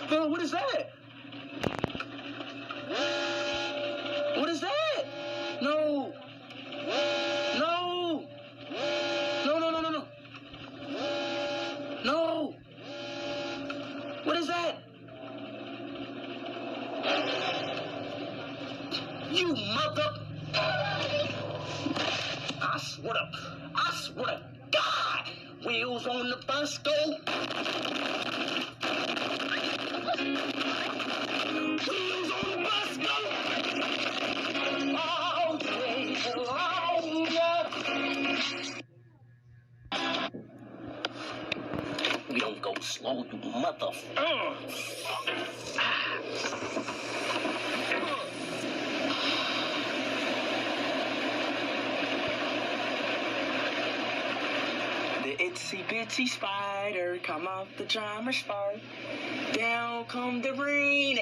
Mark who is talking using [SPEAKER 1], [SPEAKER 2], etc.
[SPEAKER 1] What is that? What is that? No. No. No, no, no, no, no. No. What is that? You mother... I swear to God, wheels on the bus go. Wheels on the bus go. All day long. We don't go slow, you mother... The itsy bitsy spider come off the drummer's part. Down come the rain.